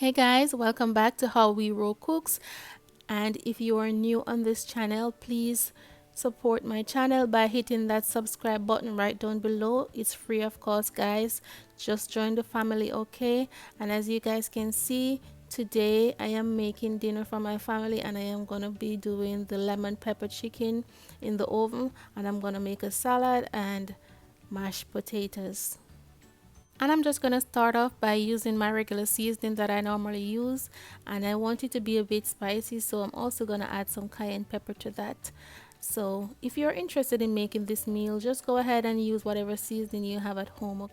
Hey guys, welcome back to Howwerowe Cooks. And if you are new on this channel, please support my channel by hitting that subscribe button right down below. It's free, of course, guys. Just join the family, okay? And as you guys can see, today I am making dinner for my family, and I am gonna be doing the lemon pepper chicken in the oven, and I'm gonna make a salad and mashed potatoes. And I'm just going to start off by using my regular seasoning that I normally use, and I want it to be a bit spicy, so I'm also going to add some cayenne pepper to that. So if you're interested in making this meal, just go ahead and use whatever seasoning you have at home.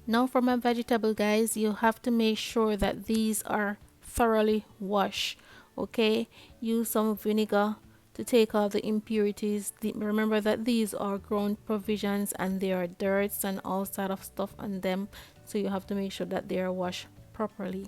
Now for my vegetable, guys, you have to make sure that these are thoroughly washed. Okay, use some vinegar to take out the impurities. Remember that these are ground provisions and there are dirts and all sort of stuff on them, so you have to make sure that they are washed properly.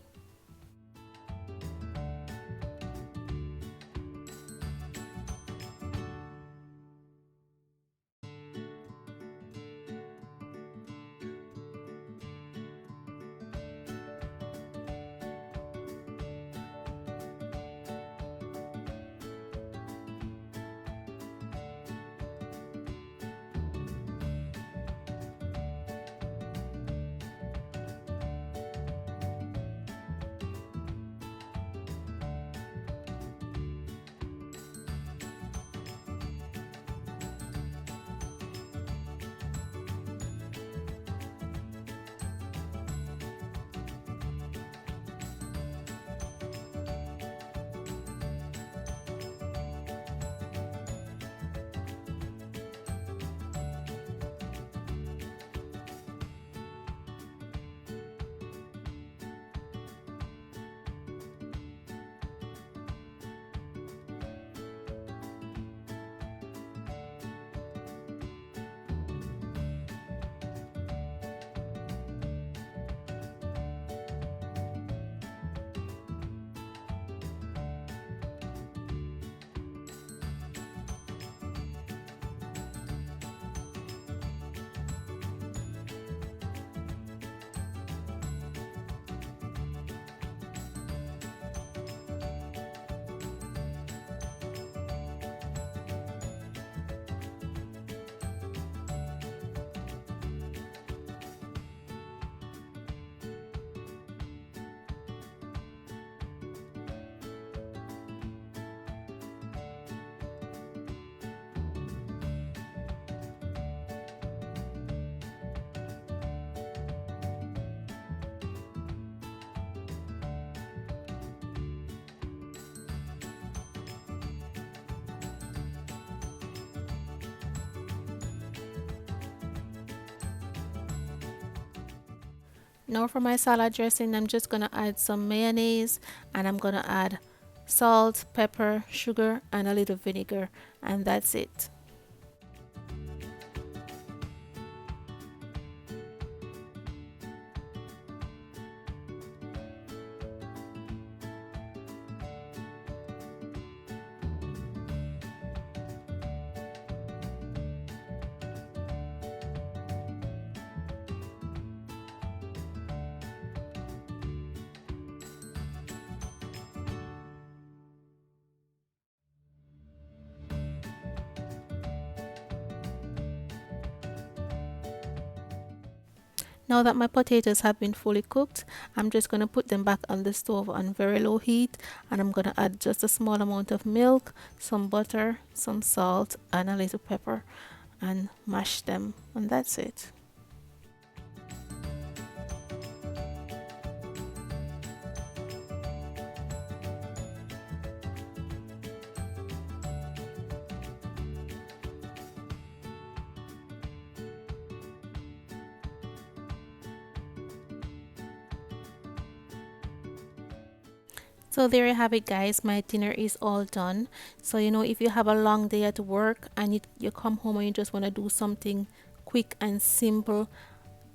Now for my salad dressing, I'm just going to add some mayonnaise, and I'm going to add salt, pepper, sugar, and a little vinegar, and that's it. Now that my potatoes have been fully cooked, I'm just going to put them back on the stove on very low heat, and I'm going to add just a small amount of milk, some butter, some salt, and a little pepper, and mash them, and that's it. So there you have it, guys. My dinner is all done. So if you have a long day at work and you come home and you just want to do something quick and simple,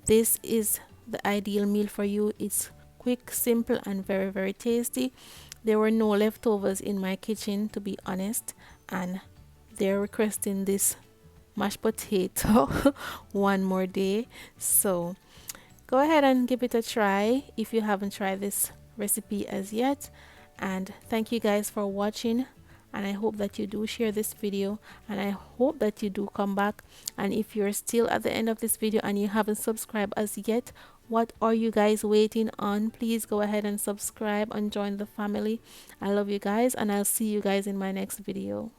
this is the ideal meal for you. It's quick, simple, and very, very tasty. There were no leftovers in my kitchen, to be honest, and they're requesting this mashed potato one more day. So go ahead and give it a try if you haven't tried this recipe as yet. And thank you guys for watching, and I hope that you do share this video, and I hope that you do come back. And if you're still at the end of this video and you haven't subscribed as yet, what are you guys waiting on? Please go ahead and subscribe and join the family. I love you guys, and I'll see you guys in my next video.